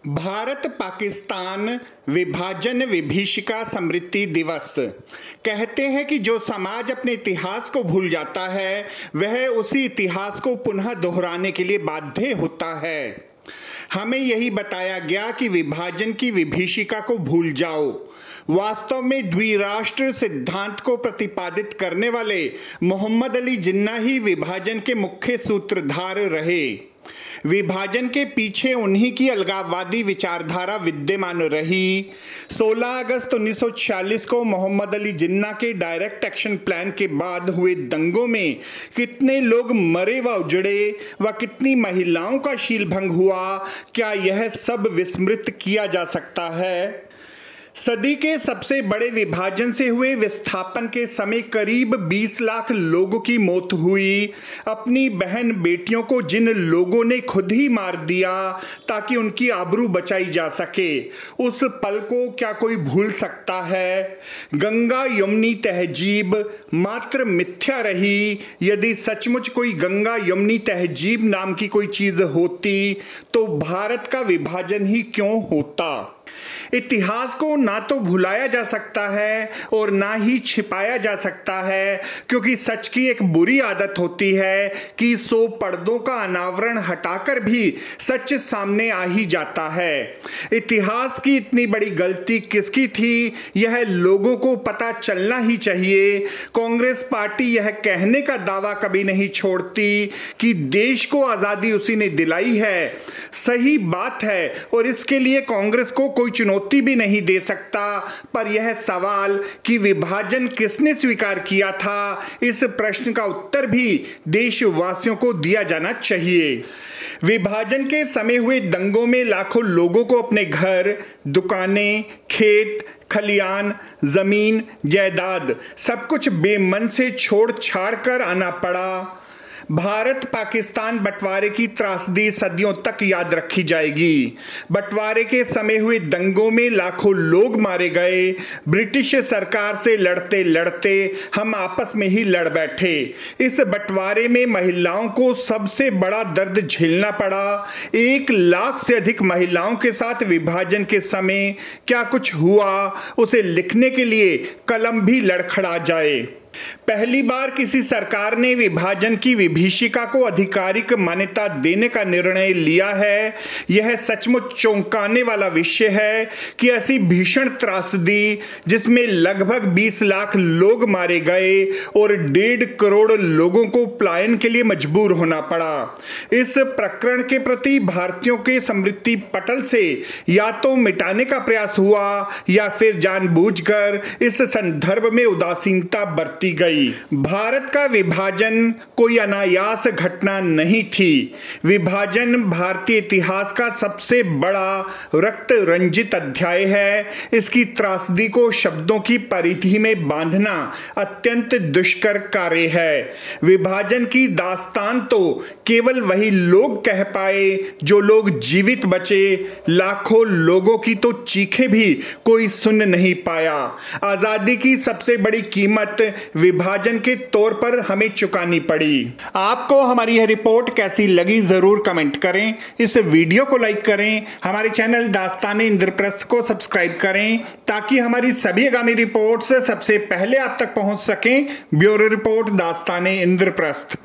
भारत पाकिस्तान विभाजन विभीषिका स्मृति दिवस। कहते हैं कि जो समाज अपने इतिहास को भूल जाता है वह उसी इतिहास को पुनः दोहराने के लिए बाध्य होता है। हमें यही बताया गया कि विभाजन की विभीषिका को भूल जाओ। वास्तव में द्विराष्ट्र सिद्धांत को प्रतिपादित करने वाले मोहम्मद अली जिन्ना ही विभाजन के मुख्य सूत्रधार रहे। विभाजन के पीछे उन्हीं की अलगाववादी विचारधारा विद्यमान रही। 16 अगस्त 1946 को मोहम्मद अली जिन्ना के डायरेक्ट एक्शन प्लान के बाद हुए दंगों में कितने लोग मरे व उजड़े व कितनी महिलाओं का शीलभंग हुआ, क्या यह सब विस्मृत किया जा सकता है? सदी के सबसे बड़े विभाजन से हुए विस्थापन के समय करीब 20 लाख लोगों की मौत हुई। अपनी बहन बेटियों को जिन लोगों ने खुद ही मार दिया ताकि उनकी आबरू बचाई जा सके, उस पल को क्या कोई भूल सकता है? गंगा यमुनी तहजीब मात्र मिथ्या रही। यदि सचमुच कोई गंगा यमुनी तहजीब नाम की कोई चीज होती तो भारत का विभाजन ही क्यों होता? इतिहास को ना तो भुलाया जा सकता है और ना ही छिपाया जा सकता है, क्योंकि सच की एक बुरी आदत होती है कि 100 पर्दों का अनावरण हटाकर भी सच सामने आ ही जाता है। इतिहास की इतनी बड़ी गलती किसकी थी, यह लोगों को पता चलना ही चाहिए। कांग्रेस पार्टी यह कहने का दावा कभी नहीं छोड़ती कि देश को आजादी उसी ने दिलाई है। सही बात है और इसके लिए कांग्रेस को कोई चुनौती भी नहीं दे सकता, पर यह सवाल कि विभाजन किसने स्वीकार किया था, इस प्रश्न का उत्तर भी देशवासियों को दिया जाना चाहिए। विभाजन के समय हुए दंगों में लाखों लोगों को अपने घर, दुकानें, खेत, खलियान, जमीन, जायदाद सब कुछ बेमन से छोड़ छाड़ कर आना पड़ा। भारत पाकिस्तान बंटवारे की त्रासदी सदियों तक याद रखी जाएगी। बंटवारे के समय हुए दंगों में लाखों लोग मारे गए। ब्रिटिश सरकार से लड़ते लड़ते हम आपस में ही लड़ बैठे। इस बंटवारे में महिलाओं को सबसे बड़ा दर्द झेलना पड़ा। 1 लाख से अधिक महिलाओं के साथ विभाजन के समय क्या कुछ हुआ, उसे लिखने के लिए कलम भी लड़खड़ा जाए। पहली बार किसी सरकार ने विभाजन की विभीषिका को आधिकारिक मान्यता देने का निर्णय लिया है। यह सचमुच चौंकाने वाला विषय है कि ऐसी भीषण त्रासदी जिसमें लगभग 20 लाख लोग मारे गए और 1.5 करोड़ लोगों को पलायन के लिए मजबूर होना पड़ा। इस प्रकरण के प्रति भारतीयों के स्मृति पटल से या तो मिटाने का प्रयास हुआ या फिर जानबूझकर इस संदर्भ में उदासीनता बरती गई। भारत का विभाजन कोई अनायास घटना नहीं थी। विभाजन भारतीय इतिहास का सबसे बड़ा रक्त रंजित अध्याय है। इसकी त्रासदी को शब्दों की परिधि में बांधना अत्यंत दुष्कर कार्य है। विभाजन की दास्तान तो केवल वही लोग कह पाए जो लोग जीवित बचे। लाखों लोगों की तो चीखें भी कोई सुन नहीं पाया। आजादी की सबसे बड़ी कीमत विभाजन के तौर पर हमें चुकानी पड़ी। आपको हमारी यह रिपोर्ट कैसी लगी जरूर कमेंट करें। इस वीडियो को लाइक करें। हमारे चैनल दास्ताने इंद्रप्रस्थ को सब्सक्राइब करें ताकि हमारी सभी आगामी रिपोर्ट्स सबसे पहले आप तक पहुंच सकें। ब्यूरो रिपोर्ट दास्ताने इंद्रप्रस्थ।